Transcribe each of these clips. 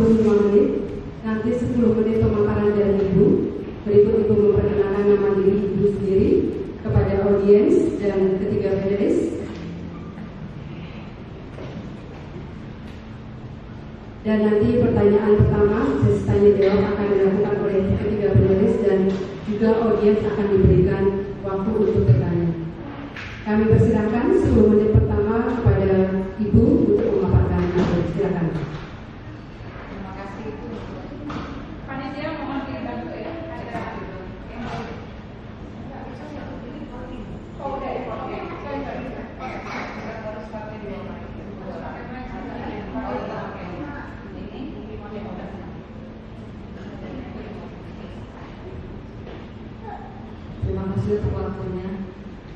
45 menit. Nanti 10 menit pemaparan dari Ibu. Berikut Ibu memperkenalkan nama diri Ibu sendiri kepada audiens dan ketiga panelis. Dan nanti pertanyaan pertama, sesi tanya jawab akan dilakukan oleh ketiga panelis dan juga audiens akan diberikan waktu untuk bertanya. Kami persilakan 10 menit pertama kepada Ibu untuk memaparkan materi. Silakan. Terima kasih. Panitia mohon dibantu ya. Oh, udah ya. Oke. Saya nggak bisa. Kita harus pakai dua mic. Terima kasih untuk waktunya,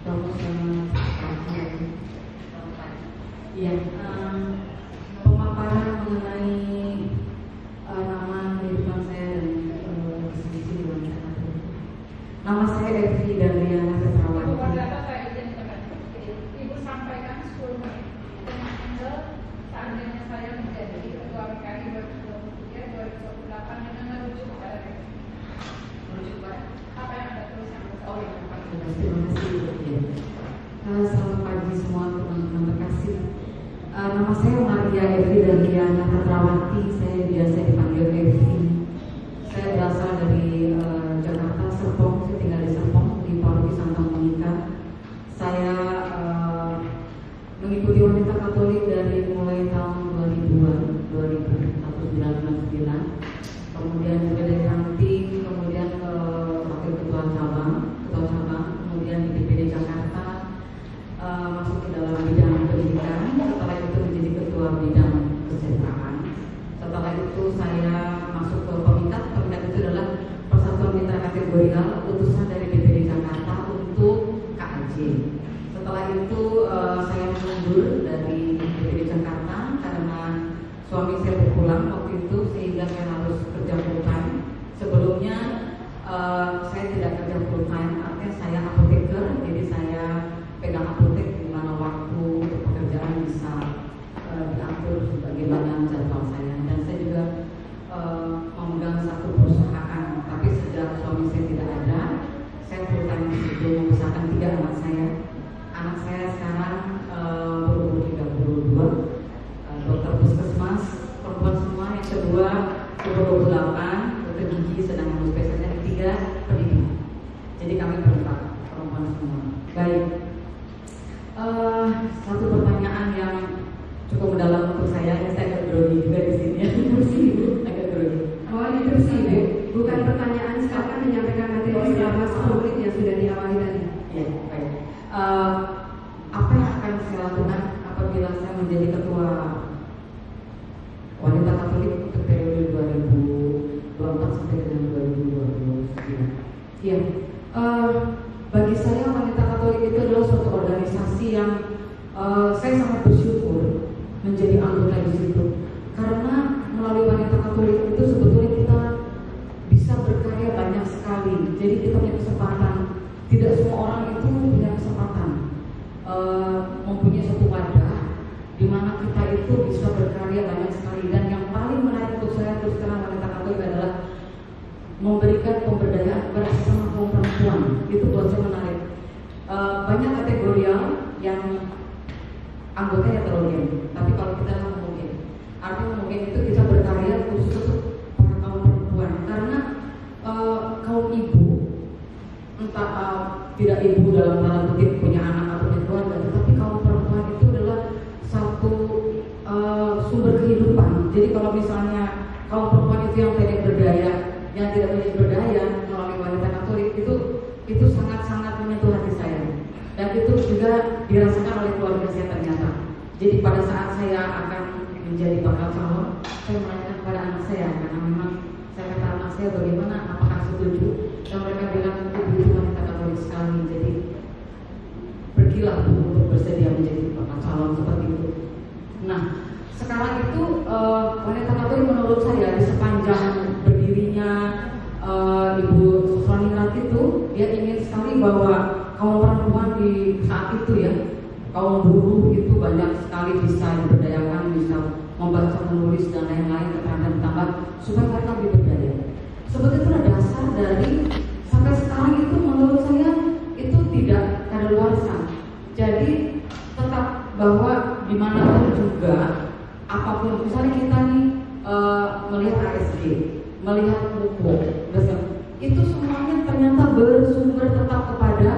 Bapak sama Pak. Iya, pemaparan mengenai nama kehidupan saya dan visi di wanita Katolik. Nama saya Evi Dariana Petrawati. Bukan data saya izin teman. Ibu sampaikan 10 menit. Seandainya saya menjadi ketua PKI 2023-2028 dengan merujuk pada apa yang ada tulisan. Oh ya, terima kasih. Selamat pagi semua teman-teman, terima kasih. Nama saya Maria Evi Dariana Petrawati. Saya biasa dipanggil Evi. Saya berasal dari Jakarta, Serpong. Saya tinggal di Serpong di Paroki Santa Monica. Saya mengikuti wanita Katolik dari mulai tahun 2000 kemudian juga dari ranting, kemudian wakil ketua cabang, kemudian di DPD Jakarta, masuk ke dalam bidang pendidikan. Setelah itu menjadi ketua bidang kesejahteraan. Setelah itu saya masuk ke Pemikat itu adalah Persatuan Mitra Kategorial utusan dari DPD Jakarta untuk KAJ. Setelah itu saya mundur dari DPD Jakarta karena suami saya berpulang waktu itu sehingga saya harus kerja full time. Sebelumnya saya tidak kerja full time, artinya saya apoteker, jadi saya pegang apotek di mana waktu untuk pekerjaan bisa diatur sebagaimana jadwal saya. Dan saya juga memegang satu perusahaan, tapi sejak suami saya tidak ada, saya full time di situ membesarkan 3 anak saya. Anak saya sekarang berumur 32, dokter puskesmas, perempuan semua. Yang kedua umur 28, dokter gigi sedang lulus spesialnya. Yang 3 pendidik. Jadi kami berempat perempuan semua. Baik. Satu pertanyaan yang cukup mendalam untuk saya agak grogi juga di sini. Agak grogi. Oh, itu sih, Bu. Bukan pertanyaan, silakan menyampaikan materi selama 10 menit yang sudah diawali tadi. Ya, baik. Apa yang akan saya lakukan apabila saya menjadi ketua wanita Katolik untuk periode 2024 sampai dengan 2029? Iya. Bagi saya wanita Katolik itu adalah suatu organisasi yang saya sangat bersyukur menjadi anggota di situ, karena melalui wanita Katolik itu sebetulnya kita bisa berkarya banyak sekali. Jadi kita punya kesempatan. Tidak semua orang itu punya kesempatan mempunyai satu wadah di mana kita itu bisa berkarya banyak sekali. Dan yang paling menarik untuk saya terus terang wanita Katolik adalah memberikan pemberdayaan kepada sesama kaum perempuan. Itu buat saya menarik. Banyak kategorial yang anggotanya heterogen, tapi kalau kita mungkin, artinya mungkin itu kita berkarya khusus untuk para kaum perempuan, karena kaum ibu, entah tidak ibu dalam tanda kutip punya anak atau punya keluarga, tetapi kaum perempuan itu adalah satu sumber kehidupan. Jadi kalau misalnya kaum perempuan itu yang tidak berdaya, yang tidak punya berdaya melalui wanita Katolik, itu sangat-sangat menyentuh hati saya. Dan itu juga dirasakan oleh keluarga saya ternyata. Jadi pada saat saya akan menjadi bakal calon, saya menanyakan kepada anak saya, karena memang saya kata anak saya bagaimana, apakah setuju? Dan mereka bilang itu wanita Katolik sekali. Jadi pergilah untuk bersedia menjadi bakal calon seperti itu. Nah, sekarang itu wanita Katolik menurut saya di sepanjang berdirinya Ibu Susraningrat itu, dia ingin sekali bahwa kaum perempuan di saat itu ya, kaum buruh itu banyak sekali bisa diberdayakan, bisa membaca, menulis dan lain-lain, dan ditambah melihat pupuk, itu semuanya ternyata bersumber tetap kepada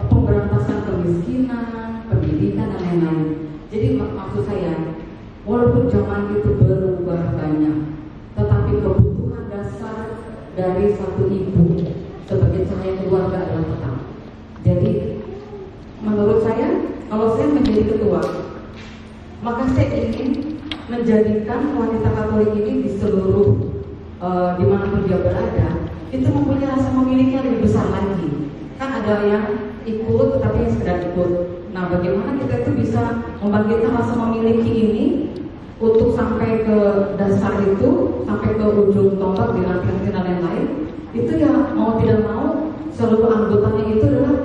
pemberantasan kemiskinan, pendidikan dan lain-lain. Jadi maksud saya, walaupun zaman itu berubah banyak, tetapi kebutuhan dasar dari satu ibu sebagai cahaya keluarga adalah tetap. Jadi menurut saya, kalau saya menjadi ketua, maka saya ingin menjadikan wanita Katolik ini di seluruh dimanapun dia berada, itu mempunyai rasa memiliki yang lebih besar lagi. Kan ada yang ikut tetapi yang sekedar ikut. Nah, bagaimana kita itu bisa membangkitkan rasa memiliki ini untuk sampai ke dasar itu, sampai ke ujung tombak di latihan dan lain-lain. Itu ya mau tidak mau seluruh anggotanya itu adalah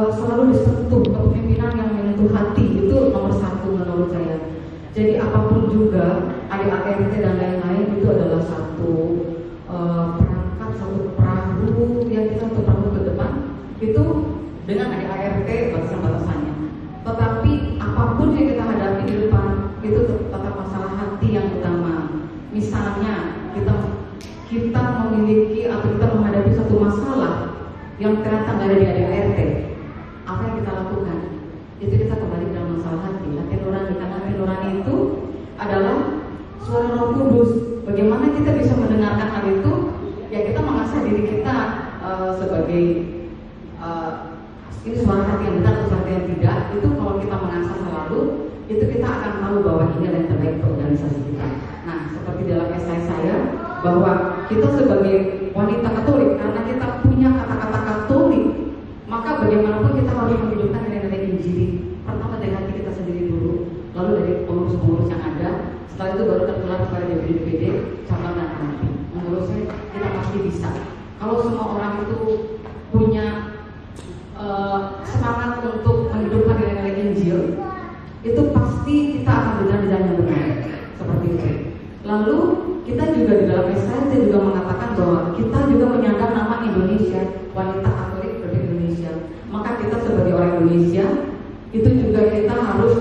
selalu disentuh kepemimpinan yang menyentuh hati. Itu nomor satu menurut saya. Jadi apapun juga adik-adik dan lain-lain itu adalah satu perangkat, satu perahu yang kita untuk perahu ke depan itu dengan adik-ART batasan-batasannya. Tetapi apapun yang kita hadapi di depan itu tetap masalah hati yang utama. Misalnya kita memiliki atau kita menghadapi satu masalah yang ternyata nggak ada di adik-ART, apa yang kita lakukan? Itu kita kembali dalam masalah hati. Hati nurani, karena hati nurani itu adalah suara Roh Kudus. Bagaimana kita bisa mendengarkan hal itu? Ya kita mengasah diri kita sebagai ini suara hati yang benar atau hati yang tidak. Itu kalau kita mengasah selalu, itu kita akan tahu bahwa ini adalah yang terbaik untuk organisasi kita. Nah, seperti dalam esai saya, bahwa kita sebagai wanita Katolik, karena kita punya kata-kata Katolik, maka bagaimanapun kita harus menunjukkan nilai-nilai Injil. Pertama dari hati kita sendiri dulu, lalu dari pengurus-pengurus yang ada. Setelah itu baru tertular kepada DPD, cabang dan nanti. Menurut saya kita pasti bisa. Kalau semua orang itu punya semangat untuk menghidupkan nilai-nilai Injil, itu pasti kita akan berjalan yang benar. Seperti itu. Lalu kita juga di dalam esai saya juga mengatakan bahwa kita juga menyandang nama Indonesia, wanita Katolik Republik Indonesia. Maka kita sebagai orang Indonesia itu juga kita harus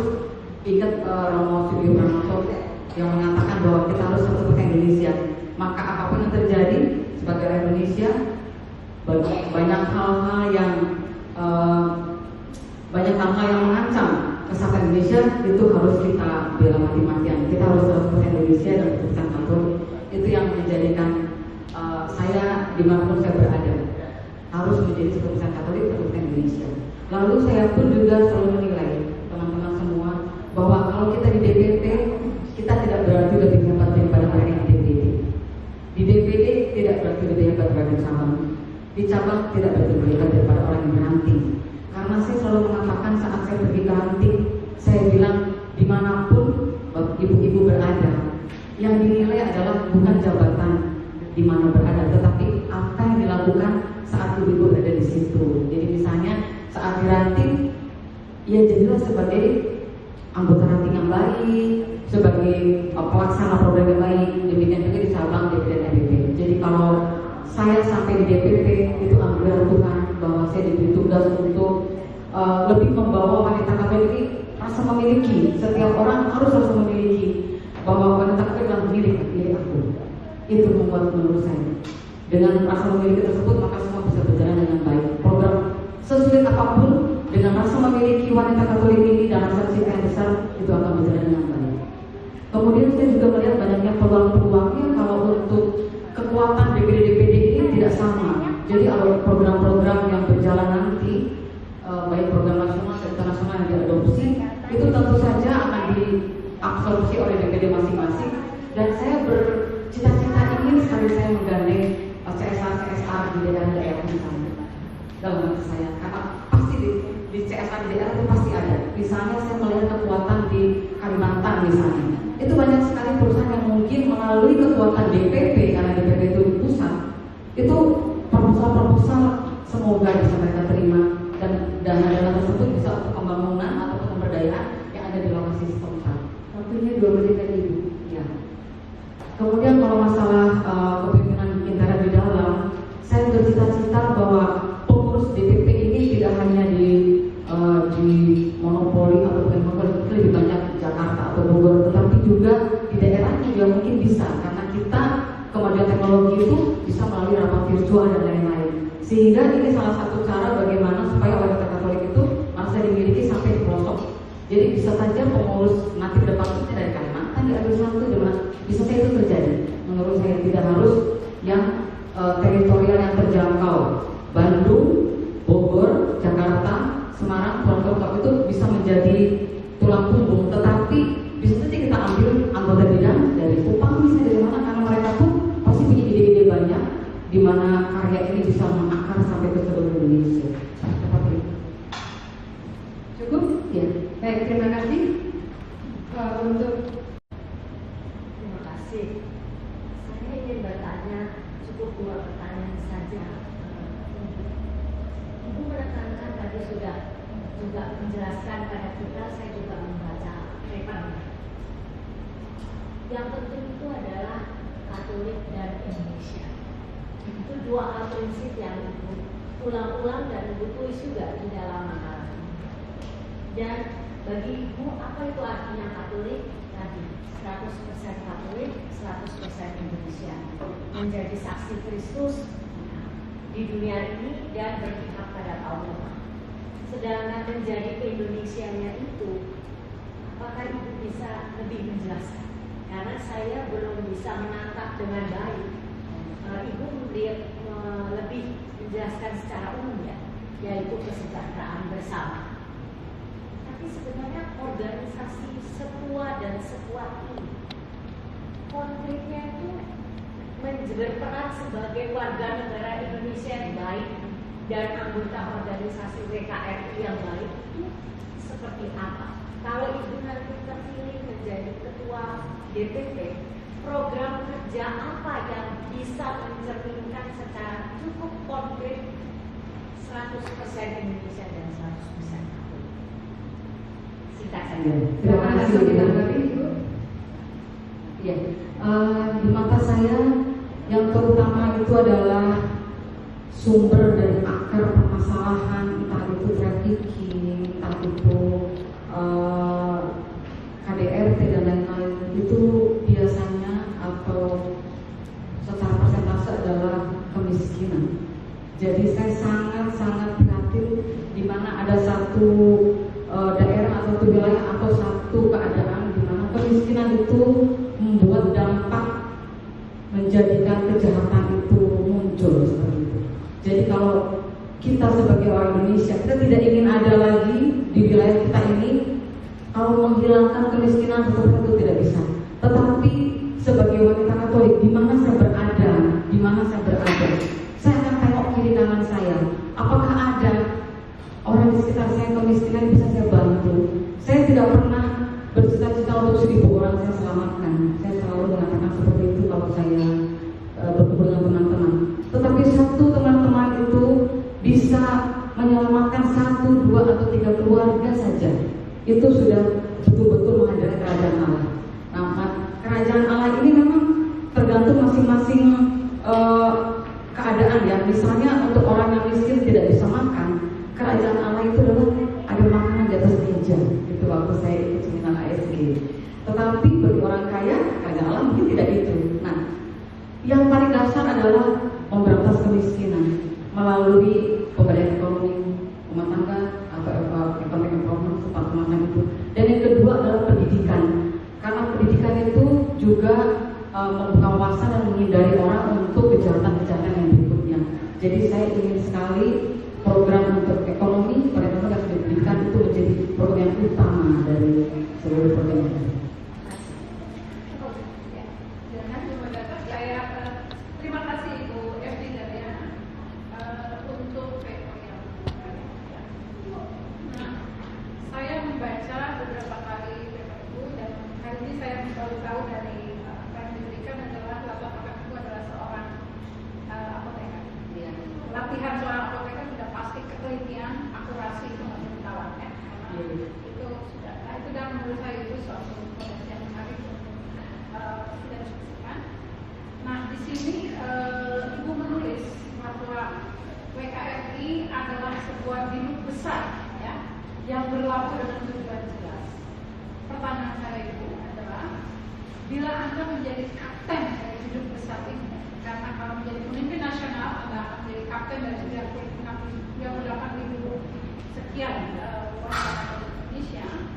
ingat Romo Sudibyo Pranoto yang mengatakan bahwa kita harus satu Indonesia. Maka apapun yang terjadi sebagai orang Indonesia, banyak hal-hal yang mengancam kesatuan Indonesia itu harus kita bela mati-matian. Kita harus 100% Indonesia dan 100% Katolik. Itu yang menjadikan saya dimanapun saya berada harus menjadi 100% Katolik, 100% Indonesia. Lalu saya pun juga selalu menilai teman-teman semua bahwa kalau kita di DPP kita tidak berarti lebih hebat daripada mereka yang di DPD. Di DPD tidak berarti lebih hebat daripada cabang. Di cabang tidak berarti lebih hebat daripada orang yang berhenti. Karena saya selalu mengatakan saat saya pergi ke hunting, saya bilang dimanapun ibu-ibu berada, yang dinilai adalah bukan jabatan di mana berada, tetapi apa yang dilakukan saat ibu-ibu berada di situ. Jadi misalnya saat diranting, ya jadilah sebagai anggota ranting yang baik, sebagai pelaksana program yang baik. Demikian juga di cabang DPD dan DPP. Jadi kalau saya sampai di DPP itu anugerah Tuhan bahwa saya diberi tugas untuk lebih membawa wanita Katolik ini rasa memiliki. Setiap orang harus rasa memiliki bahwa wanita Katolik adalah milik aku. Itu membuat menurut saya dengan rasa memiliki tersebut maka semua bisa berjalan dengan baik. Program sesulit apapun dengan rasa memiliki wanita Katolik ini dan rasa cinta yang besar itu akan berjalan dengan baik. Kemudian saya juga melihat banyaknya peluang-peluangnya kalau untuk kekuatan DPD-DPD ini tidak sama. Jadi kalau program-program yang berjalan nanti, baik program nasional dan internasional yang diadopsi, itu tentu saja akan diabsorpsi oleh DPD masing-masing. Dan saya bercita-cita ingin sekali saya menggandeng CSR di daerah-daerah misalnya. Dalam hati saya, karena pasti di CSR di daerah itu pasti ada. Misalnya saya melihat kekuatan di Kalimantan misalnya. Itu banyak sekali perusahaan yang mungkin melalui kekuatan DPP, karena DPP itu di pusat, itu proposal semoga bisa mereka terima dan dana-dana tersebut bisa untuk pembangunan atau pemberdayaan yang ada di lokasi setempat. Waktunya 2 menit lagi Ibu. Ya. Kemudian kalau masalah kepemimpinan internet di dalam, saya bercita-cita bahwa pengurus DPP ini tidak hanya di monopoli atau lebih banyak di Jakarta atau Bogor, tetapi juga di daerahnya juga juga mungkin bisa, karena kita kemajuan teknologi itu bisa melalui rapat virtual dan lain-lain. Sehingga ini salah satu cara bagaimana supaya wanita Katolik itu masih dimiliki sampai di pelosok. Jadi bisa saja pengurus nanti depan itu dari Kalimantan diambil satu, bisa saja itu terjadi. Menurut saya tidak harus yang teritorial yang terjangkau. Bandung, Bogor, Jakarta, Semarang, Purwokerto itu bisa menjadi tulang punggung, tetapi bisa saja kita ambil anggota bidang dari Kupang, misalnya dari mana, karena mereka pun pasti punya ide-ide banyak di mana karya ini bisa mengakar sampai ke seluruh Indonesia. Seperti itu. Cukup? Ya. Baik, terima kasih. Untuk Terima kasih. Saya ingin bertanya cukup 2 pertanyaan saja. Ibu menekankan tadi sudah juga menjelaskan pada kita, saya juga membaca papernya. Yang penting itu adalah Katolik dan Indonesia. Itu 2 hal prinsip yang Ibu ulang-ulang dan Ibu tulis juga di dalam makalah. Dan bagi Ibu, apa itu artinya Katolik? Tadi 100% Katolik, 100% Indonesia, menjadi saksi Kristus di dunia ini dan berpihak pada kaum lemah. Sedangkan menjadi ke-Indonesianya itu, apakah Ibu bisa lebih menjelaskan? Karena saya belum bisa menangkap dengan baik. Ibu lebih menjelaskan secara umum ya, yaitu kesejahteraan bersama. Tapi sebenarnya organisasi setua dan sekuat ini, konfliknya itu berperan sebagai warga negara Indonesia yang baik dan anggota organisasi WKRI yang baik itu seperti apa? Kalau Ibu nanti terpilih menjadi ketua DPP, program kerja apa yang bisa mencerminkan secara cukup konkret 100% Indonesia dan 100% Katolik? Singkat saja. Terima kasih. Ibu. Ya, di mata saya yang terutama itu adalah sumber dari akar permasalahan, entah itu trafficking, entah itu KDRT dan lain-lain, itu biasanya atau secara persentase adalah kemiskinan. Jadi saya sangat-sangat prihatin di mana ada satu daerah atau wilayah atau satu keadaan di mana kemiskinan itu membuat dampak menjadikan kejahatan itu muncul seperti itu. Jadi kalau kita sebagai orang Indonesia, kita tidak ingin ada lagi di wilayah kita ini, kalau menghilangkan kemiskinan seperti itu tidak bisa. Tetapi sebagai wanita Katolik, di mana saya berada, saya akan tengok kiri kanan saya. Apakah ada orang di sekitar saya kemiskinan bisa saya bantu? Saya tidak pernah bercita-cita untuk 1000 orang saya selamatkan. Saya selalu mengatakan seperti itu kalau saya berkumpul dengan teman-teman. Tetapi satu teman-teman itu bisa menyelamatkan 1, 2, atau 3 keluarga saja. Itu sudah betul-betul menghadirkan kerajaan Allah. Nah, kerajaan Allah ini memang tergantung masing-masing keadaan ya. Misalnya untuk orang yang miskin tidak bisa makan, kerajaan Allah itu adalah ada makanan di atas meja. Itu waktu saya ikut seminar ASG. Tetapi bagi orang kaya, kerajaan Allah mungkin tidak itu. Nah, yang paling dasar adalah memberantas kemiskinan melalui pemberdayaan ekonomi rumah tangga atau ekonomi seperti semacam itu. Dan yang kedua adalah pendidikan, karena pendidikan itu juga membuka wawasan dan menghindari orang untuk kejahatan-kejahatan yang berikutnya. Jadi saya ingin sekali program untuk ekonomi pada teman-teman yang pendidikan itu menjadi program yang utama dari seluruh program ini. Terima kasih Ibu Evi untuk paper yang saya membaca beberapa kali paper Ibu dan hari ini saya baru tahu dari apa yang diberikan adalah apakah Ibu adalah seorang apoteker. Latihan seorang apoteker sudah pasti ketelitian, akurasi itu mengetahuan ya. Itu sudah, itu dan menurut saya itu suatu potensi yang menarik untuk sudah diskusikan. Nah di sini Ibu menulis bahwa WKRI adalah sebuah bilik besar ya, yang berlaku dengan tujuan jelas. Pertanyaan saya itu adalah bila Anda menjadi kapten dari hidup besar ini, karena kalau menjadi pemimpin nasional Anda akan menjadi kapten dari 38.000 sekian warga Indonesia.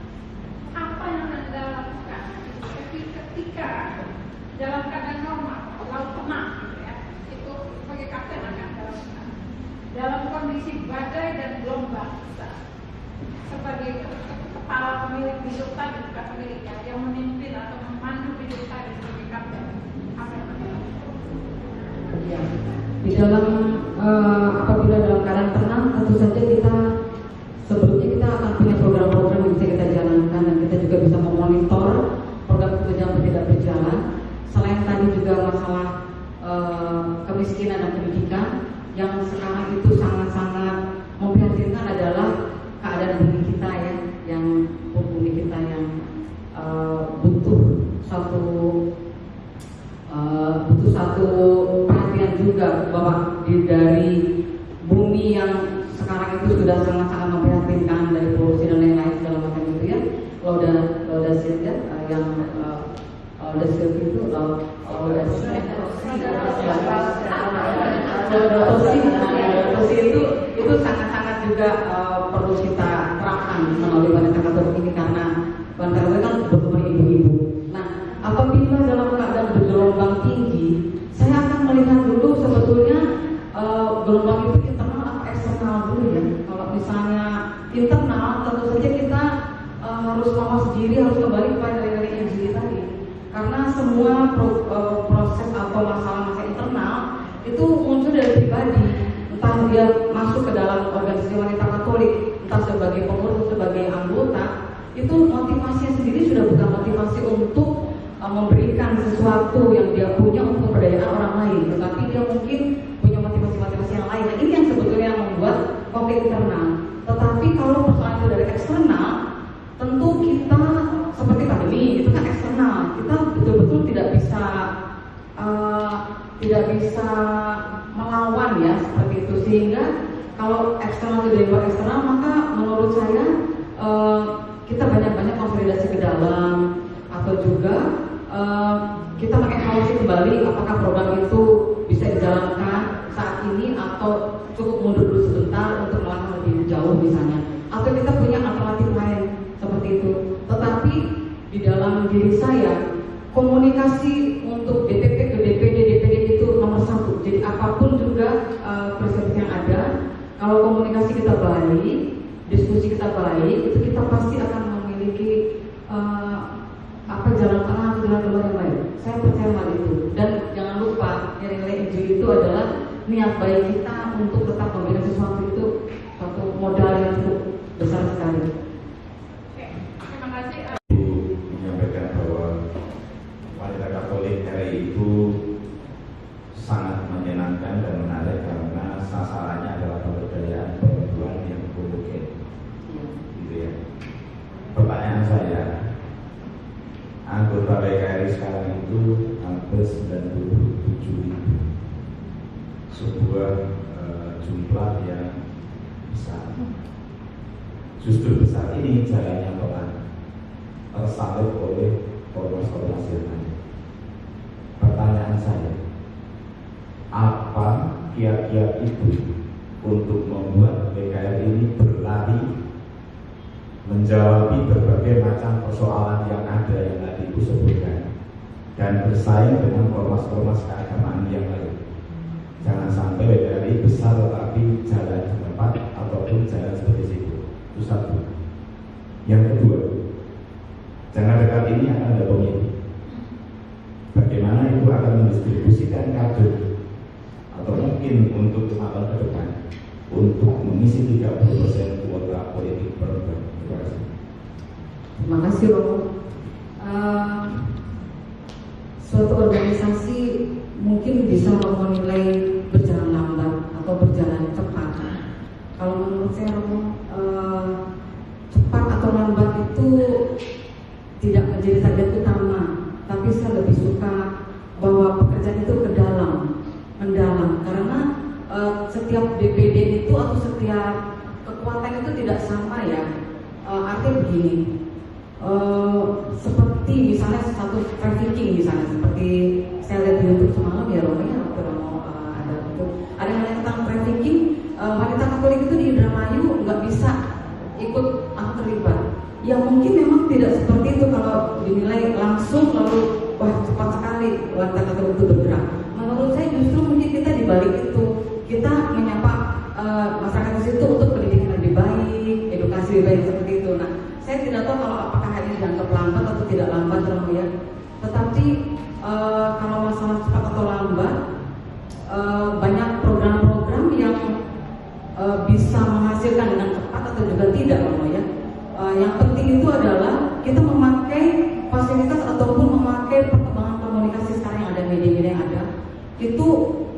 Apa yang Anda lakukan ketika dalam keadaan normal, laut tenang, gitu ya, itu sebagai kapten akan dalam kondisi badai dan gelombang besar, sebagai kepala pemilik hidup tadi, bukan pemiliknya, yang memimpin atau memandu hidup tadi sebagai kapten, apa yang Anda lakukan? Ya, di dalam apabila dalam keadaan tenang, tentu saja kita sebelumnya kita akan punya program-program yang bisa kita jalankan dan kita juga bisa memonitor program itu yang tidak berjalan. Selain tadi juga masalah kemiskinan dan pendidikan, yang sekarang itu sangat-sangat memprihatinkan adalah keadaan bumi kita ya, yang bumi kita yang butuh satu perhatian juga, bahwa dari bumi yang sekarang itu sudah sangat-sangat memprihatinkan dari polusi dan lain-lain segala macam itu ya, laudasil ya, yang laudasil itu laudasil itu sangat-sangat juga perlu kita terapkan melalui wanita Katolik ini, karena wanita Katolik kan betul ibu-ibu. Nah, apabila dalam keadaan bergelombang tinggi, saya akan melihat dulu sebetulnya gelombang itu internal atau eksternal dulu ya. Kalau misalnya internal, tentu saja kita harus mawas diri, harus kembali kepada nilai-nilai Injil tadi. Karena semua proses atau masalah-masalah internal itu muncul dari pribadi. Entah dia masuk ke dalam organisasi wanita Katolik, entah sebagai pengurus, sebagai anggota, itu motivasinya sendiri sudah bukan motivasi untuk memberikan sesuatu yang dia punya untuk pemberdayaan orang lain, tetapi dia mungkin punya motivasi-motivasi yang lain. Nah, ini yang sebetulnya yang membuat konflik internal. Tetapi kalau persoalan itu dari eksternal, tentu kita seperti pandemi itu kan eksternal, kita betul-betul tidak bisa melawan ya seperti itu. Sehingga kalau eksternal itu dari luar eksternal, maka menurut saya kita banyak-banyak konsolidasi ke dalam, atau juga kita mengevaluasi kembali apakah program itu bisa dijalankan saat ini atau cukup mundur dulu sebentar untuk melangkah lebih jauh misalnya, atau kita punya alternatif lain seperti itu. Tetapi di dalam diri saya, komunikasi untuk DPP ke DPD itu nomor satu. Jadi apapun juga persepsi yang ada, kalau komunikasi kita baik, diskusi kita baik, itu kita pasti akan memiliki jalan tengah, jalan keluar yang baik. Saya percaya hal itu. Dan jangan lupa, nilai Injil itu adalah niat baik kita untuk tetap memberikan sesuatu, itu suatu modal yang cukup besar sekali. Oke, terima kasih. Menyampaikan bahwa wanita Katolik hari itu sangat menyenangkan dan menarik karena sasarannya adalah pemberdayaan perempuan yang homogen, gitu ya. Pertanyaan saya, anggota PKRI sekarang itu hampir 97.000, sebuah jumlah yang besar. Justru besar ini jalannya pelan, tersalib oleh ormas-ormas yang lain. Pertanyaan saya, apa kiat-kiat itu untuk membuat PKRI ini berlari menjawab berbagai macam persoalan yang ada yang tadi Ibu sebutkan dan bersaing dengan ormas-ormas keagamaan yang lain? Jangan sampai PKRI besar tetapi jalan di tempat ataupun jalan seperti itu. Itu satu. Yang kedua, jangan dekat ini akan ada pemilu. Bagaimana Ibu akan mendistribusikan kader atau mungkin untuk 5 tahun ke depan untuk mengisi 30% kuota politik perempuan? Terima kasih. Terima kasih Romo. Suatu organisasi mungkin bisa menilai berjalan lambat atau berjalan cepat. Kalau menurut saya Romo, cepat atau lambat itu tidak menjadi target utama, tapi saya lebih suka bahwa pekerjaan itu ke dalam, mendalam, karena setiap DPD itu atau setiap kekuatan itu tidak sama ya. Artinya begini, seperti misalnya satu trafficking trafficking misalnya, seperti saya lihat di YouTube semalam ya Romo ya, waktu Romo ada itu ada yang tentang trafficking. Wanita Katolik itu di Indramayu nggak bisa ikut atau terlibat. Ya mungkin memang tidak seperti itu kalau dinilai langsung lalu wah cepat sekali wanita Katolik itu bergerak. Menurut saya justru mungkin kita di balik itu kita menyapa masyarakat di situ untuk pendidikan lebih baik, edukasi lebih baik seperti itu. Nah, saya tidak tahu kalau apakah ini dianggap lambat atau tidak lambat Romo ya. Tetapi kalau masalah cepat atau lambat, banyak program-program yang bisa menghasilkan dengan cepat atau juga tidak Romo ya. Yang penting itu adalah kita memakai fasilitas ataupun memakai perkembangan komunikasi sekarang yang ada, media-media yang ada, itu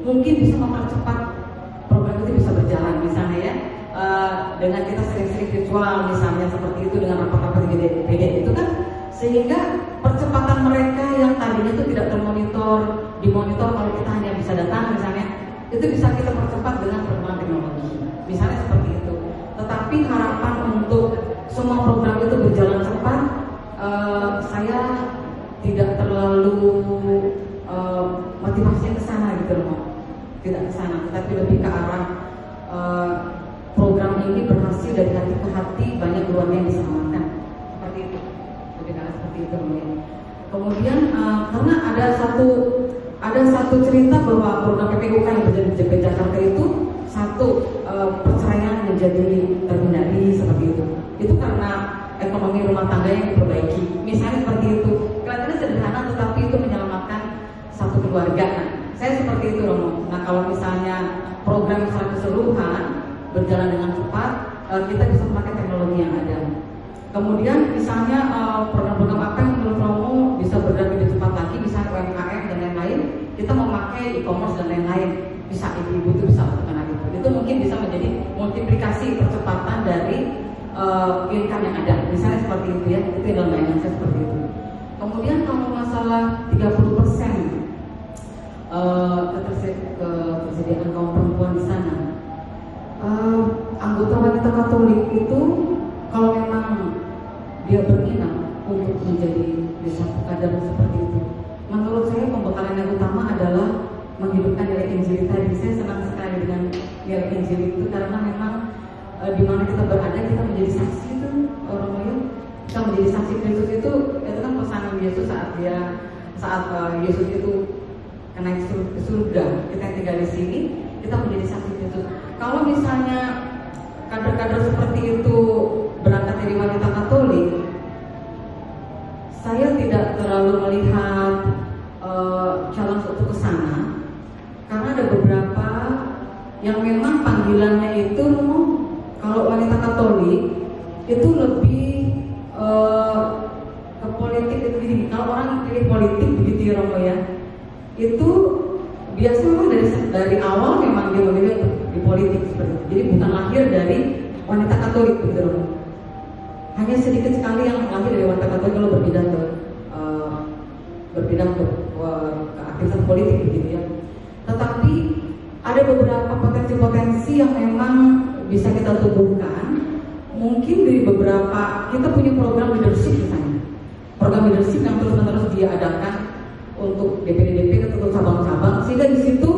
mungkin bisa mempercepat program itu bisa berjalan misalnya ya. Dengan kita sering-sering virtual misalnya seperti itu, dengan rapat-rapat di BD itu kan, sehingga percepatan mereka yang tadinya itu tidak dimonitor kalau kita hanya bisa datang misalnya, itu bisa kita percepat dengan perkembangan teknologi misalnya seperti itu. Tetapi harapan untuk semua program itu berjalan cepat, saya tidak terlalu motivasinya ke sana gitu loh, tidak ke sana, tetapi lebih ke arah program ini berhasil dari hati ke hati, banyak keluarga yang diselamatkan seperti itu, lebih ke arah seperti itu. Kemudian karena ada satu cerita bahwa program PPUK yang berjalan di Jakarta itu satu perceraian menjadi terhindari seperti itu. Itu karena ekonomi rumah tangga yang diperbaiki. Misalnya seperti itu. Kelihatannya sederhana tetapi itu menyelamatkan satu keluarga. Nah, saya seperti itu Romo. Nah, kalau misalnya program secara keseluruhan berjalan dengan cepat, kita bisa memakai teknologi yang ada. Kemudian misalnya program-program apa yang menurut Romo bisa bergerak lebih cepat lagi, misalnya UMKM dan lain-lain, kita memakai e-commerce dan lain-lain. Bisa ibu-ibu itu bisa melakukan itu mungkin bisa menjadi multiplikasi percepatan dari income yang ada, misalnya seperti itu ya, itu dalam bayangan saya seperti itu. Kemudian kalau masalah 30% ketersediaan kaum perempuan di sana, anggota wanita Katolik itu kalau memang dia berminat untuk menjadi di satu kadar seperti itu, menurut saya pembekalan yang utama adalah menghidupkan nilai Injil tadi. Saya senang sekali dengan nilai Injil itu karena memang di mana kita berada kita menjadi saksi itu orang-orang, kita menjadi saksi Kristus itu kan pesanan Yesus saat Yesus itu naik ke surga, kita yang tinggal di sini kita menjadi saksi Kristus. Kalau misalnya kader-kader seperti itu berangkat dari wanita Katolik, saya tidak terlalu melihat jalan untuk ke sana. Karena ada beberapa yang memang panggilannya itu kalau wanita Katolik itu lebih ke politik itu gini. Kalau orang pilih politik begitu ya Romo ya, itu biasanya memang dari awal memang dia memilih di politik seperti itu. Jadi bukan lahir dari wanita Katolik begitu Romo. Hanya sedikit sekali yang lahir dari wanita Katolik kalau berpindah ke aktivitas politik begitu ya. Tetapi ada beberapa potensi-potensi yang memang bisa kita tumbuhkan. Mungkin dari beberapa, kita punya program leadership misalnya, program leadership yang terus-menerus diadakan untuk DPD-DPD atau cabang-cabang, sehingga di situ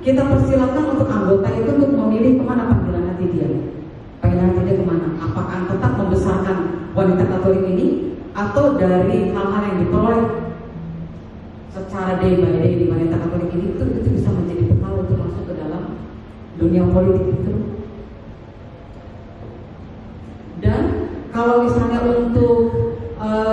kita persilakan untuk anggota itu untuk memilih kemana panggilan hati dia, panggilan hati dia kemana. Apakah tetap membesarkan wanita Katolik ini, atau dari hal-hal yang diperoleh secara day by day di wanita Katolik ini, itu bisa menjadi bekal untuk masuk ke dalam dunia politik itu. Dan kalau misalnya untuk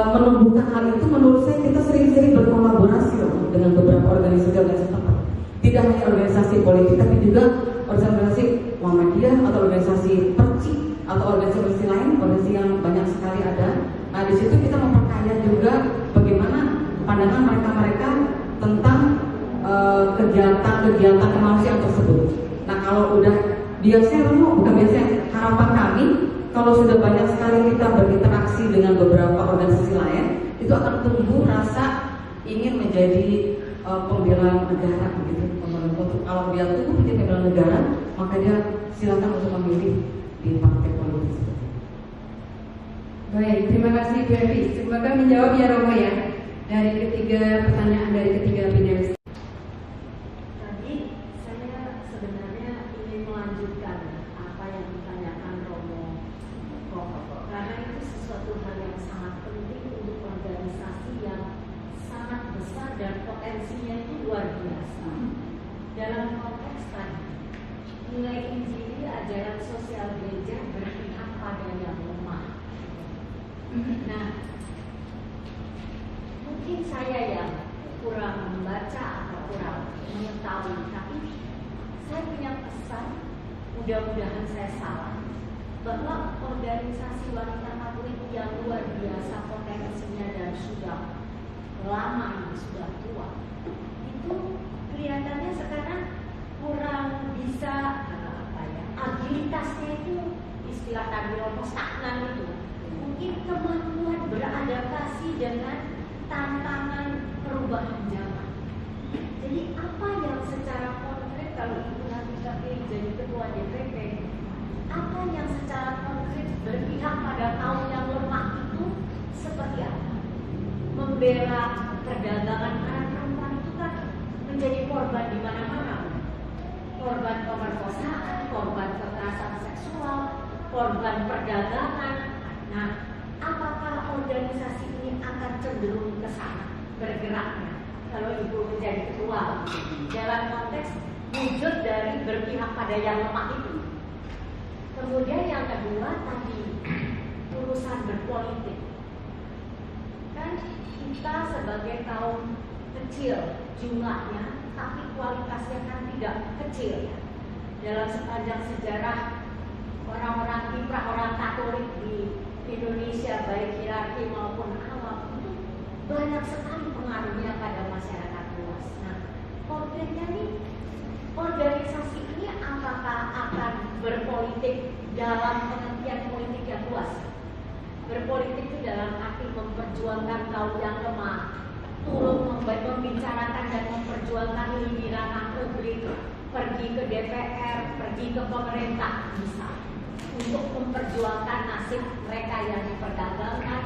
menumbuhkan hal itu, menurut saya kita sering-sering berkolaborasi dengan beberapa organisasi tempat. Tidak hanya organisasi politik, tapi juga organisasi Muhammadiyah atau organisasi Perci atau organisasi lain, organisasi yang banyak sekali ada. Nah, di situ kita memperkaya juga bagaimana pandangan mereka-mereka tentang kegiatan-kegiatan kemanusiaan tersebut. Nah, kalau udah harapan kami kalau sudah banyak sekali kita berinteraksi dengan beberapa organisasi lain, itu akan tumbuh rasa ingin menjadi pembela negara begitu. Untuk kalau dia tumbuh menjadi pembela negara, maka dia silakan untuk memilih di partai politik. Baik, terima kasih Bu Evi. Semoga menjawab ya Romo ya. Pertanyaan dari ketiga panelis. Tadi saya sebenarnya ingin melanjutkan apa yang ditanyakan Romo Prof. Karena itu sesuatu hal yang sangat penting untuk organisasi yang sangat besar dan potensinya itu luar biasa. Dalam konteks tadi, nilai Injili ajaran sosial gereja berpihak pada yang lemah. Nah, mungkin saya yang kurang membaca atau kurang mengetahui, tapi saya punya pesan, mudah-mudahan saya salah, bahwa organisasi wanita Katolik yang luar biasa potensinya dan sudah lama ini, sudah tua, itu kelihatannya sekarang kurang bisa agilitasnya itu, istilah tadi stagnan itu, mungkin kemampuan beradaptasi dengan tantangan perubahan zaman. Jadi apa yang secara konkret, kalau Ibu nanti terpilih jadi ketua DPP, apa yang secara konkret berpihak pada kaum yang lemah itu seperti apa? Membela perdagangan anak perempuan itu kan menjadi korban di mana-mana. Korban pemerkosaan, korban kekerasan seksual, korban perdagangan. Nah, apakah organisasi ini akan cenderung ke sana bergeraknya kalau Ibu menjadi ketua dalam konteks wujud dari berpihak pada yang lemah itu? Kemudian yang kedua tadi, urusan berpolitik. Kan kita sebagai kaum kecil jumlahnya, tapi kualitasnya kan tidak kecil ya. Dalam sepanjang sejarah orang-orang kiprah, orang Katolik di Indonesia, baik hierarki maupun awam, itu banyak sekali pengaruhnya pada masyarakat luas. Nah, konkretnya nih, organisasi ini apakah akan berpolitik dalam pengertian politik yang luas? Berpolitik itu dalam arti memperjuangkan kaum yang lemah, turut membicarakan dan memperjuangkan lini ranah publik, pergi ke DPR, pergi ke pemerintah, bisa untuk memperjuangkan nasib mereka yang diperdagangkan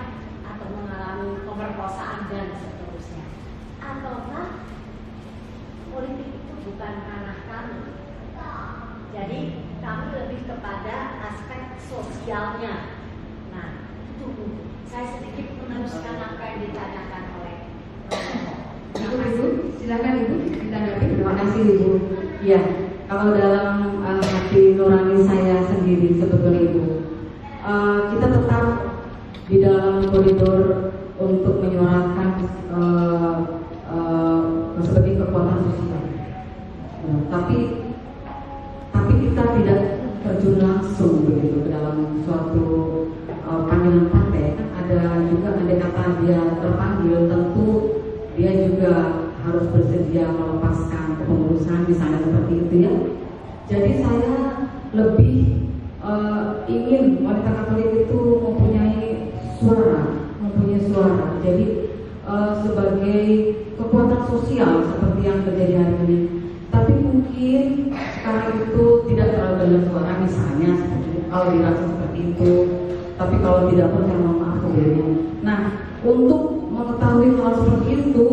atau mengalami pemerkosaan dan seterusnya. Ataukah politik itu bukan ranah kami, jadi kami lebih kepada aspek sosialnya. Nah, itu saya sedikit meneruskan apa yang ditanyakan oleh Ibu, silakan Ibu ditanggapi. Terima kasih Ibu. Ya, kalau dalam hati nurani saya sendiri sebetulnya Ibu, kita tetap di dalam koridor untuk menyuarakan seperti kekuatan sosial. Tapi kita tidak terjun langsung begitu ke dalam suatu panggilan partai. Ada juga andai kata dia terpanggil, tentu dia juga harus bersedia melepaskan kepengurusan misalnya seperti itu ya. Jadi saya lebih ingin wanita Katolik itu mempunyai suara. Jadi sebagai kekuatan sosial seperti yang terjadi hari ini. Tapi mungkin sekarang itu tidak terlalu banyak suara misalnya kalau dirasa seperti itu. Tapi kalau tidak pun saya mohon maaf kemudian. Nah, untuk mengetahui hal seperti itu,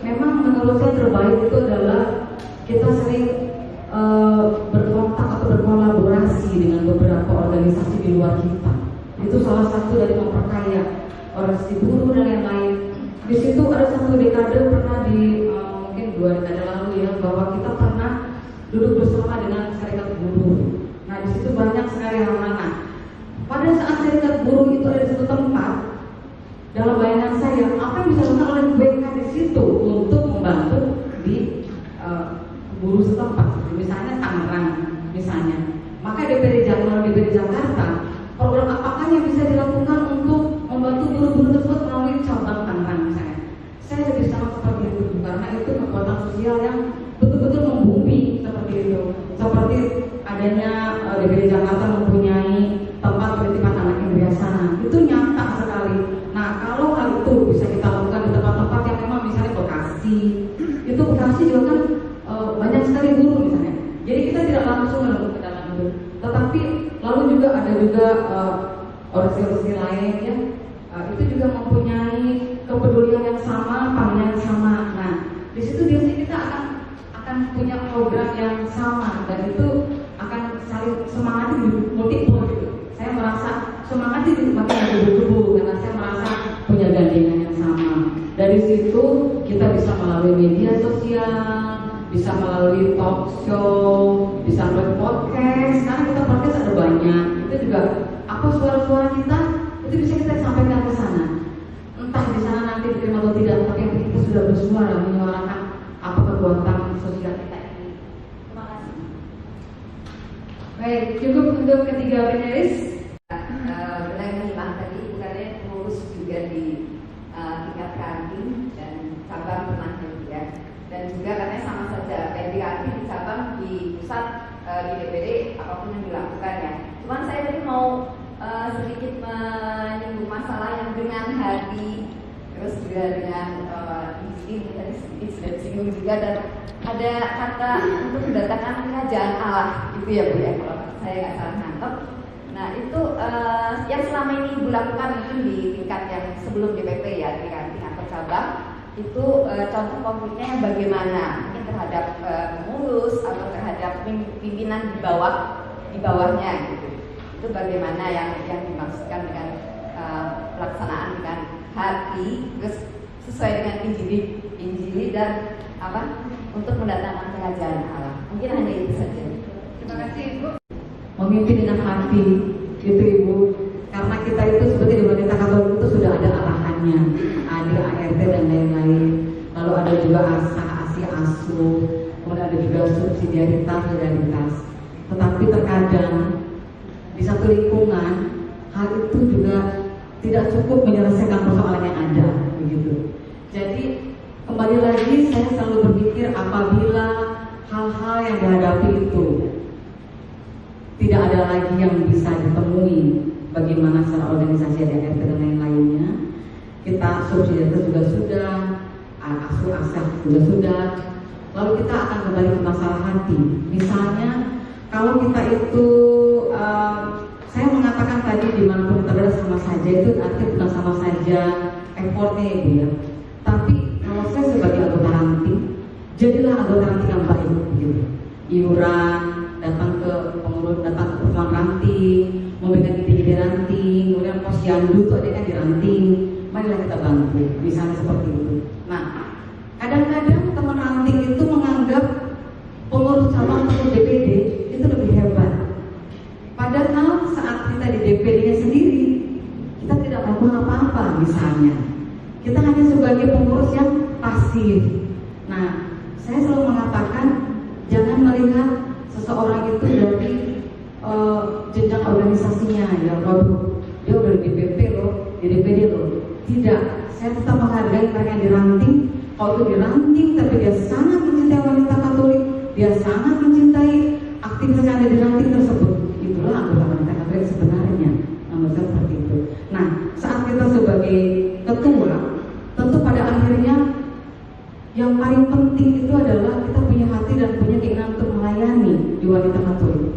memang menurut saya terbaik itu adalah kita sering berkontak atau berkolaborasi dengan beberapa organisasi di luar kita. Itu salah satu dari memperkaya organisasi buruh dan yang lain. Di situ ada satu dekade pernah di mungkin 2 dekade lalu ya, bahwa kita pernah duduk bersama dengan serikat buruh. Nah, di situ banyak sekali hal-hal. Pada saat serikat buruh itu ada di satu tempat, dalam bayangan saya, apa yang bisa dilakukan oleh BK di situ untuk membantu di buruh setempat, misalnya Tangerang, misalnya. Maka DPD Jakarta, program apakah yang bisa dilakukan untuk membantu buruh-buruh tersebut melalui cabang Tangerang misalnya? Saya lebih sama seperti itu, karena itu kekuatan sosial yang betul-betul membumi seperti itu. Seperti adanya DPD Jakarta mempunyai tempat penitipan anak yang biasa, itu nyata sekali. Nah, kalau hal itu bisa kita lakukan di tempat-tempat yang memang misalnya Bekasi, itu Bekasi juga kan banyak sekali guru misalnya. Jadi kita tidak langsung menemukan ke dalam itu. Tetapi lalu juga ada juga organisasi lain ya, itu juga mempunyai kepedulian yang sama, panggilan yang sama. Nah, di situ biasanya kita akan punya program yang sama dan itu akan saling semangat multiple gitu. Saya merasa semangat itu makin bergebu-gebu karena saya merasa punya gandengan yang sama. Dari situ kita bisa melalui media sosial, bisa melalui talk show, bisa melalui podcast. Sekarang kita podcast ada banyak. Itu juga apa suara-suara kita itu bisa kita sampaikan ke sana. Entah di sana nanti diterima atau tidak, tapi kita sudah bersuara menyuarakan apa kekuatan sosial kita ini. Terima kasih. Baik, cukup untuk ketiga panelis. Benar menyimak tadi, bukannya pengurus juga di tingkat kantin dan cabang pernah ya. Dan juga katanya sama saja, kayak di kantin, di cabang, di pusat, di DPD, apapun yang dilakukan ya. Cuman saya tadi mau sedikit menyinggung masalah yang dengan hati, terus juga dengan ini tadi sedikit sudah disinggung juga, dan ada kata untuk mendatangkan kerajaan Allah, itu ya Bu ya, kalau saya nggak salah nangkep. Nah itu yang selama ini Ibu lakukan mungkin di tingkat yang sebelum DPP ya, di kantin atau cabang, itu contoh konkretnya yang bagaimana mungkin terhadap pengurus atau terhadap pimpinan di bawahnya gitu. Itu bagaimana yang dimaksudkan dengan pelaksanaan dengan hati, terus sesuai dengan Injili dan apa untuk mendatangkan kerajaan Allah. Mungkin hanya itu saja. Terima kasih Ibu. Memimpin dengan hati, gitu Ibu. Karena kita itu seperti di wanita Katolik itu sudah ada arahannya, ada ART dan lain-lain. Lalu ada juga ASI, asuh, kemudian ada juga subsidiaritas. Tetapi terkadang di satu lingkungan hal itu juga tidak cukup menyelesaikan persoalan yang ada, begitu. Jadi kembali lagi saya selalu berpikir apabila hal-hal yang dihadapi itu tidak ada lagi yang bisa ditemui, bagaimana secara organisasi ada ART dan lain-lainnya, kita subsidiaritas juga sudah, asuh asah juga sudah, lalu kita akan kembali ke masalah hati. Misalnya kalau kita itu saya mengatakan tadi dimanapun kita berada sama saja, itu artinya bukan sama saja effortnya Ibu ya. Tapi kalau saya sebagai anggota ranting, jadilah anggota ranting yang baik gitu. Iuran, datang ke pengurus, datang ke pertemuan ranting, memberikan ide-ide ranting, kemudian posyandu itu adanya di ranting, marilah kita bantu, misalnya seperti itu. Nah, kadang-kadang teman ranting itu menganggap pengurus cabang atau DPD itu lebih hebat. Padahal saat kita di DPD-nya sendiri, kita tidak melakukan apa-apa misalnya. Kita hanya sebagai pengurus yang pasif. Nah, saya selalu mengatakan jangan melihat seseorang itu dari jenjang organisasinya ya, dia udah di DPP loh, di DPD loh. Tidak, saya tetap menghargai mereka yang di ranting. Kalau itu di ranting, tapi dia sangat mencintai wanita Katolik, dia sangat mencintai aktivitas yang ada di ranting tersebut. Itulah anggota wanita Katolik sebenarnya, menurut saya seperti itu. Nah, saat kita sebagai ketua, tentu pada akhirnya yang paling penting itu adalah kita punya hati dan punya keinginan untuk melayani di wanita Katolik.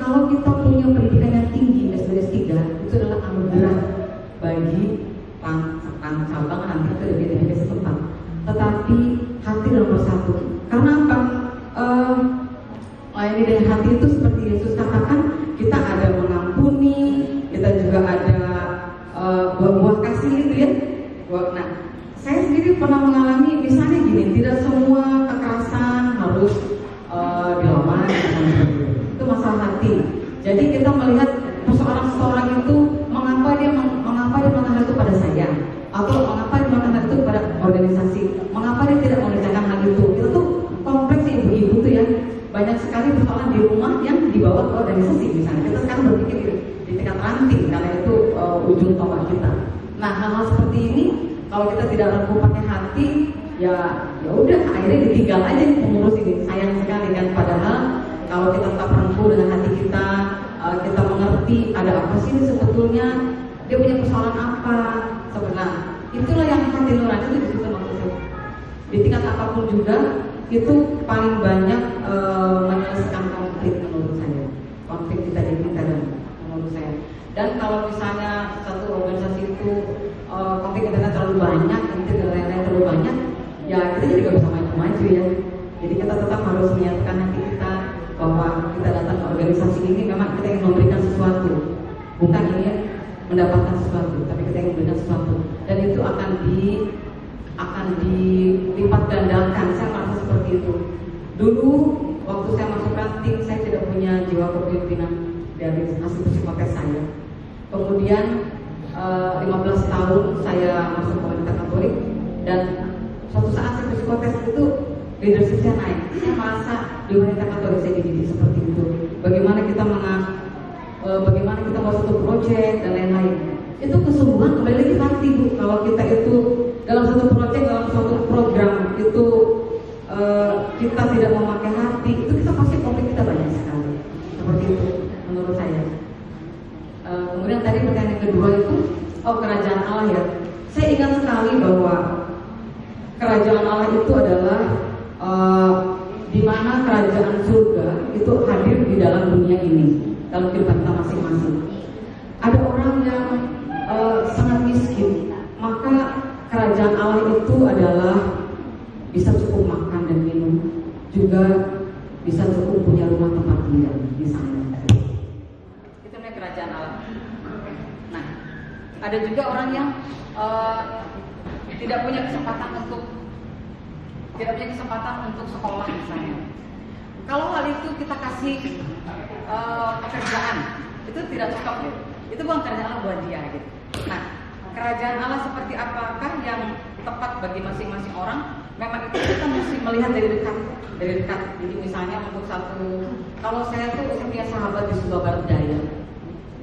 Kalau kita punya pendidikan yang tinggi, S2, S3, itu adalah anugerah bagi cabang nanti ke DPD setempat. Tetapi hati nomor satu. Karena apa? Melayani dengan hati itu seperti Yesus katakan, kita ada mengampuni, kita juga ada buah-buah kasih gitu ya. Nah, saya sendiri pernah mengalami misalnya gini, tidak semua kekerasan harus dilawan, itu masalah hati. Jadi kita melihat seseorang itu mengapa dia melakukan hal itu pada saya, atau mengapa dia melakukan hal itu pada organisasi, mengapa dia tidak mengerjakan hal itu. Itu tuh kompleks ibu-ibu tuh ya, banyak sekali persoalan di rumah yang dibawa ke organisasi. Misalnya kita sekarang berpikir di tingkat ranting karena itu ujung tombak kita. Nah, hal-hal seperti ini kalau kita tidak mampu pakai hati, ya udah akhirnya ditinggal aja pengurus ini. Sayang sekali kan. Padahal kalau kita tetap rempuh dengan hati kita, kita mengerti ada apa sih sebetulnya, dia punya persoalan apa sebenarnya. Itulah yang hati nurani itu di situ maksudnya. Di tingkat apapun juga itu paling banyak menyelesaikan konflik menurut saya. Konflik kita di tingkat menurut saya. Dan kalau misalnya satu organisasi itu konflik kita terlalu banyak, ya kita juga bisa maju-maju ya. Jadi kita tetap harus menyatakan hati kita bahwa kita datang ke organisasi ini memang kita ingin memberikan sesuatu, bukan ingin mendapatkan sesuatu, tapi kita ingin memberikan sesuatu, dan itu akan dilipat gandakan. Saya merasa seperti itu. Dulu waktu saya masuk ranting, saya tidak punya jiwa kepemimpinan dari hasil psikotes saya. Kemudian 15 tahun saya masuk komunitas Katolik, dan suatu saat saya psikotes itu leadership-nya naik. Saya merasa di wanita Katolik saya dididik seperti itu. Bagaimana kita mau satu proyek dan lain-lain. Itu kesungguhan kembali lagi hati, Bu. Kalau kita itu dalam satu proyek, dalam satu program itu kita tidak memakai hati, itu kita pasti konflik kita banyak sekali. Seperti itu menurut saya. Kemudian tadi pertanyaan yang kedua itu, kerajaan Allah ya. Saya ingat sekali bahwa kerajaan Allah itu adalah di mana kerajaan surga itu hadir di dalam dunia ini, dalam kehidupan kita masing-masing. Ada orang yang sangat miskin, maka kerajaan Allah itu adalah bisa cukup makan dan minum, juga bisa cukup punya rumah tempat tinggal di sana. Itu namanya kerajaan Allah. Nah, ada juga orang yang tidak punya kesempatan untuk sekolah misalnya. Kalau hal itu kita kasih pekerjaan, itu tidak cocok ya. Itu bukan kerajaan Allah buat dia gitu. Nah, kerajaan Allah seperti apakah yang tepat bagi masing-masing orang? Memang itu kita mesti melihat dari dekat. Jadi misalnya untuk kalau saya tuh punya sahabat di Sumba Barat Daya,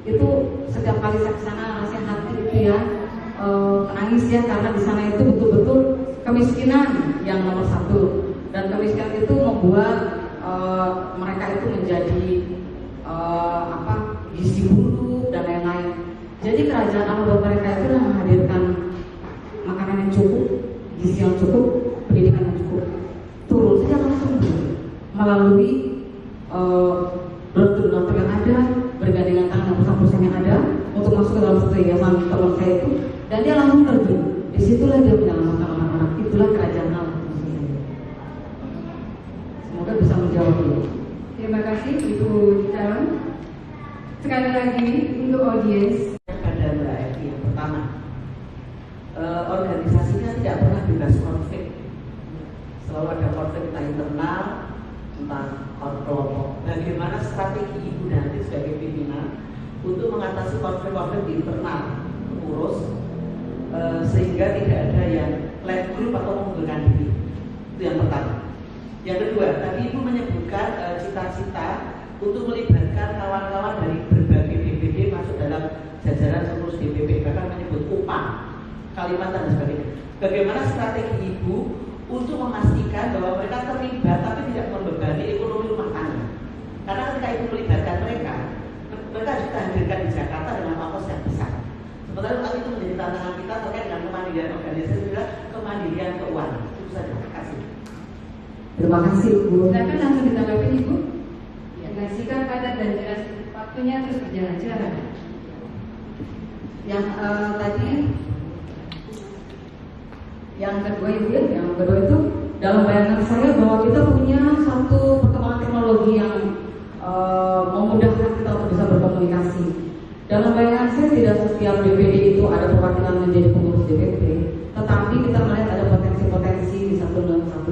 itu setiap kali saya kesana rasanya hati itu ya menangis ya, karena di sana itu betul-betul kemiskinan yang nomor satu, dan kemiskinan itu membuat mereka itu menjadi gizi buruk dan lain-lain. Jadi kerajaan Allah buat mereka itu adalah menghadirkan makanan yang cukup, gizi yang cukup, pendidikan yang cukup. Turun saja langsung melalui donatur yang ada, bergandengan tangan dengan perusahaan-perusahaan yang ada untuk masuk ke dalam satu yayasan teman saya itu, dan dia langsung terjun. Disitulah dia menyelamatkan anak-anak. Itulah kerajaan Allah. Semoga bisa menjawab ini. Terima kasih Ibu Calon. Sekali lagi untuk audiens, Pada Mbak Evi, yang pertama, organisasinya tidak pernah bebas konflik. Selalu ada konflik entah internal, entah kelompok. Bagaimana strategi Ibu nanti sebagai pimpinan untuk mengatasi konflik-konflik di internal pengurus, sehingga tidak ada yang left group atau mengundurkan diri. Itu yang pertama. Yang kedua, tadi Ibu menyebutkan cita-cita untuk melibatkan kawan-kawan dari berbagai DPD masuk dalam jajaran pengurus DPP, bahkan menyebut UPA, Kalimantan dan sebagainya. Bagaimana strategi Ibu untuk memastikan bahwa mereka terlibat tapi tidak membebani ekonomi rumah tangga? Karena ketika Ibu melibatkan mereka harus kita hadirkan di Jakarta dengan ongkos yang besar. Sementara hal itu menjadi tantangan kita terkait dengan kemandirian organisasi juga kemandirian keuangan. Itu saja. Terima kasih. Terima kasih Bu. silakan langsung ditanggapi Ibu. Dengan singkat, padat dan jelas, waktunya terus berjalan. Silakan. Yang tadi, yang kedua Ibu ya, yang kedua itu dalam bayangan saya bahwa kita punya satu perkembangan teknologi yang memudahkan kita untuk bisa berkomunikasi. Dalam bayangan saya tidak setiap DPD itu ada perwakilan menjadi pengurus DPP, tetapi kita melihat ada potensi-potensi di satu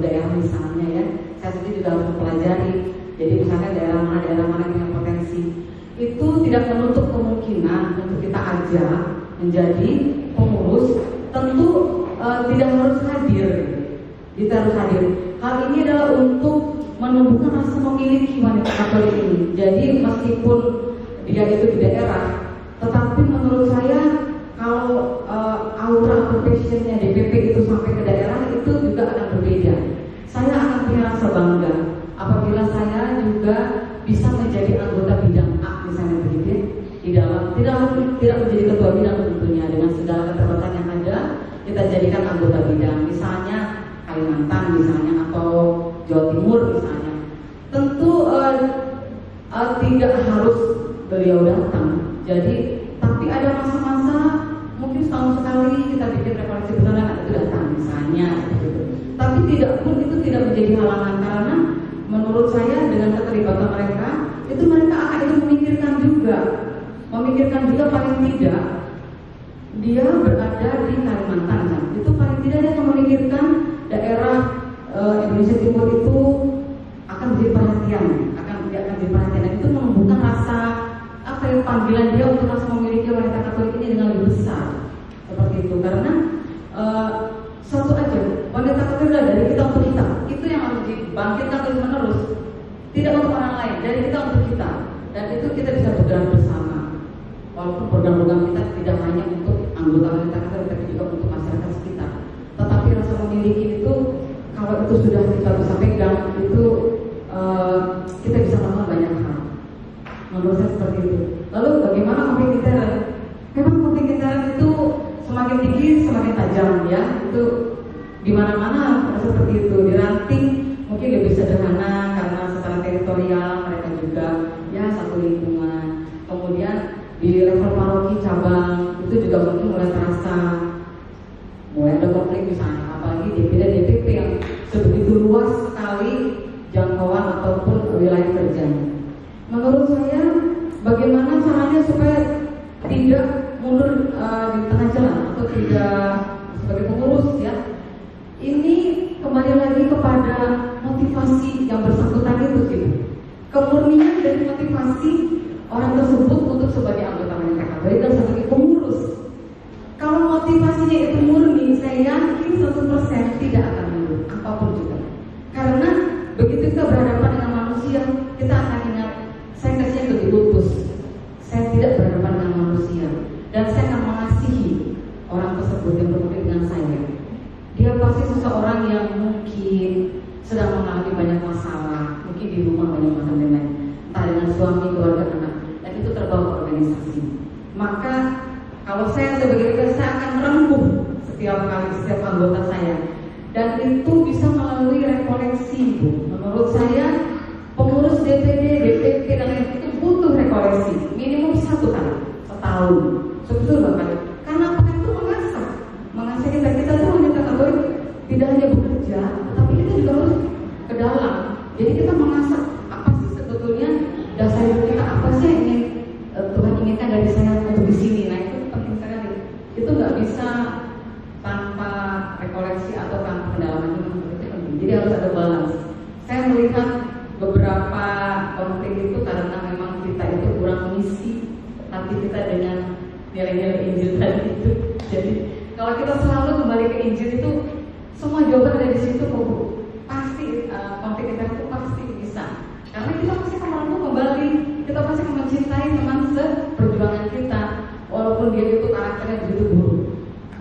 daerah misalnya ya. Saya sendiri juga harus mempelajari. Jadi misalnya daerah mana yang punya potensi, itu tidak menutup kemungkinan untuk kita ajak menjadi pengurus. Tentu tidak harus hadir, kita harus hadir. Hal ini adalah untuk menumbuhkan rasa memiliki wanita Katolik ini. Jadi meskipun dia itu di daerah, tetapi menurut saya kalau aura passionnya DPP itu sampai ke daerah itu juga akan berbeda. Saya akan punya rasa bangga apabila saya juga bisa menjadi anggota bidang A misalnya begitu ya, di dalam tidak menjadi ketua bidang tentunya dengan segala keterbatasan yang ada, kita jadikan anggota bidang misalnya Kalimantan misalnya atau Jawa Timur misalnya. Tentu tidak harus beliau datang. Jadi tapi ada masa-masa mungkin setahun sekali kita bikin referensi beneran itu datang misalnya seperti itu. Tapi tidak pun itu tidak menjadi halangan, karena menurut saya dengan keterlibatan mereka itu mereka akan itu memikirkan juga paling tidak dia berada di Kalimantan kan? Itu paling tidak dia akan memikirkan daerah Indonesia Timur itu akan menjadi perhatian, dan itu menumbuhkan rasa panggilan dia untuk langsung memiliki wanita Katolik ini dengan lebih besar seperti itu, karena satu aja wanita Katolik dari kita untuk kita, itu yang harus dibangkitkan terus menerus, tidak untuk orang lain, dari kita untuk kita, dan itu kita bisa bergerak bersama. Walaupun program-program kita tidak hanya untuk anggota wanita Katolik, tapi juga untuk masyarakat sekitar. Tetapi rasa memiliki itu, kalau itu sudah kita bisa pegang, itu kita bisa melakukan banyak hal. Menurut saya seperti itu. Lalu bagaimana konflik intern? Memang konflik intern itu semakin tinggi semakin tajam ya. Itu di mana-mana seperti itu. Di ranting mungkin lebih sederhana karena secara teritorial mereka juga ya satu lingkungan. Kemudian di level paroki cabang itu juga mungkin mulai terasa, mulai ada konflik misalnya, apalagi DPD dan DPP yang sebegitu luas sekali jangkauan ataupun wilayah kerjanya. Menurut saya, bagaimana caranya supaya tidak mundur di tengah jalan atau tidak sebagai pengurus ya? Ini kembali lagi kepada motivasi yang bersangkutan itu sih. Kemurnian dari motivasi orang tersebut untuk sebagai anggota wanita Katolik dan sebagai pengurus. Kalau motivasinya itu murni, saya yakin 100% tidak akan mundur apapun juga. Karena begitu kita berhadapan dengan manusia, kita akan ingat, saya kasihnya lebih lupus. Saya tidak berhadapan dengan manusia, dan saya akan mengasihi orang tersebut yang berkonflik dengan saya. Dia pasti seseorang yang mungkin sedang mengalami banyak masalah, mungkin di rumah banyak masalah dan lain, entah dengan suami, keluarga, anak, dan itu terbawa ke organisasi. Maka kalau saya sebagai leader, saya akan merengkuh setiap anggota saya, dan itu bisa melalui rekoleksi, Bu. Menurut saya pengurus DPD, DPP dan lain itu butuh rekoleksi minimum 1 kali setahun, sebetulnya kali. Karena apa itu mengasah kita tuh wanita Katolik tidak hanya bekerja, tapi kita juga harus ke dalam. Jadi kita mengasah apa sih sebetulnya dasar hidup kita, apa sih yang ingin Tuhan inginkan dari saya untuk di sini. Nah itu penting sekali. Itu nggak bisa tanpa rekoleksi atau tanpa pendalaman itu penting. Jadi harus ada balance. Saya melihat beberapa konflik itu karena memang kita itu kurang mengisi hati kita dengan nilai-nilai Injil tadi itu. Jadi kalau kita selalu kembali ke Injil itu, semua jawaban ada di situ kok, Bu. Pasti konflik kita itu pasti bisa. Karena kita pasti akan merangkul kembali, kita pasti akan mencintai teman seperjuangan kita, walaupun dia itu karakternya begitu buruk.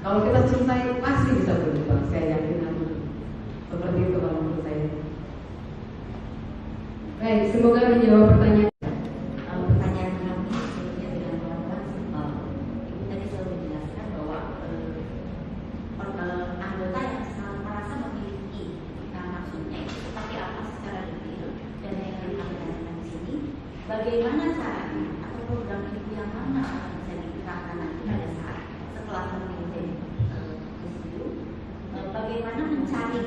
Kalau kita cintai pasti bisa berubah, saya yakin itu. Seperti itu kalau menurut saya. Baik, semoga menjawab pertanyaan. Pertanyaan kami sebetulnya dengan teman-teman simpel. Ibu tadi selalu menjelaskan bahwa anggota yang selalu merasa memiliki maksudnya itu seperti apa secara detail, dan yang ditanyakan di sini, bagaimana caranya atau program ibu yang mana akan bisa digunakan nanti pada saat setelah memimpin presidium, bagaimana mencari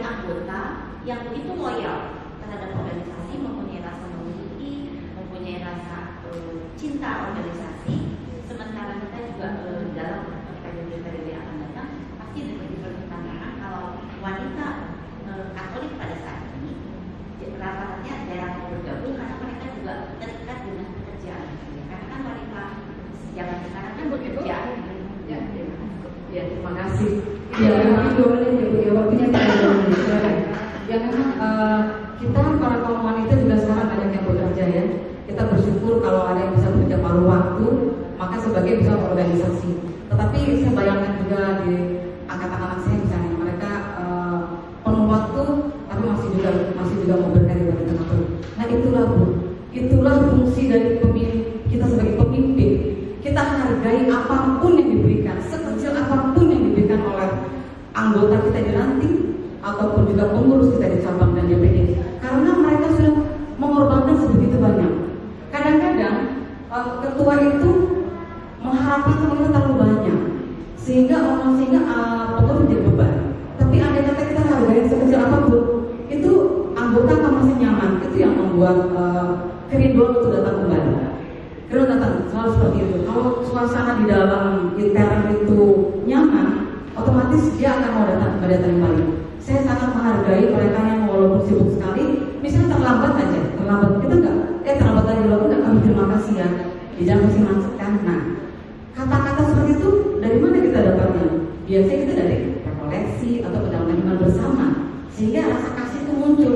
anggota yang begitu loyal terhadap organisasi, mempunyai rasa memiliki, mempunyai rasa cinta organisasi, sementara kita juga dalam periode yang akan datang pasti menjadi pertanyaan kalau wanita Katolik pada saat ini rata-rata jarang mau bergabung karena mereka juga terikat dengan pekerjaan. Karena kan wanita zaman sekarang kan bekerja. Ya, terima kasih. Ya, memang 2 menit ya, waktunya 3 menit. Ya memang kita para kaum wanita juga sekarang banyak yang bekerja ya. Kita bersyukur kalau ada yang bisa bekerja paruh waktu, maka sebagai bisa organisasi. Tetapi saya bayangkan juga di angkatan anak saya misalnya, mereka penuh waktu, tapi masih juga mau berkarya bagi teman-teman. Nah itulah Bu, itulah fungsi dari kita sebagai pemimpin. Kita hargai apapun yang diberikan, sekecil apapun yang diberikan oleh anggota kita di ranting ataupun juga pengurus kita di cabang dan DPD, karena mereka sudah mengorbankan sebegitu banyak. Kadang-kadang ketua itu mengharapkan teman terlalu banyak sehingga pengurus menjadi beban. kerinduan untuk datang kembali. Kalau datang selalu seperti itu. Kalau suasana di dalam literan itu nyaman, otomatis dia akan mau datang kembali. Saya sangat menghargai mereka yang walaupun sibuk sekali, misalnya terlambat aja, kita enggak, terlambat lagi loh, enggak, kami terima kasih ya, di jalan masih macet kan. Nah, kata-kata seperti itu dari mana kita dapatnya? Biasanya kita dari rekoleksi atau pendalaman iman bersama, sehingga rasa kasih itu muncul.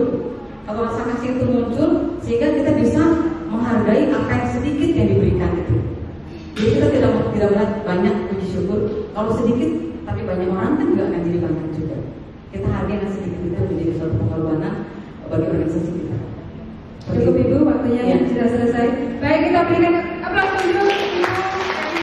Kalau rasa kasih itu muncul, sehingga kita bisa menghargai apa yang sedikit yang diberikan itu. Jadi kita tidak banyak puji syukur. Kalau sedikit, tapi banyak orang kan juga akan jadi banyak juga. Kita hargai yang sedikit kita menjadi suatu pengorbanan bagi organisasi kita. Cukup Ibu, waktunya sudah selesai. Baik, kita berikan aplaus dulu.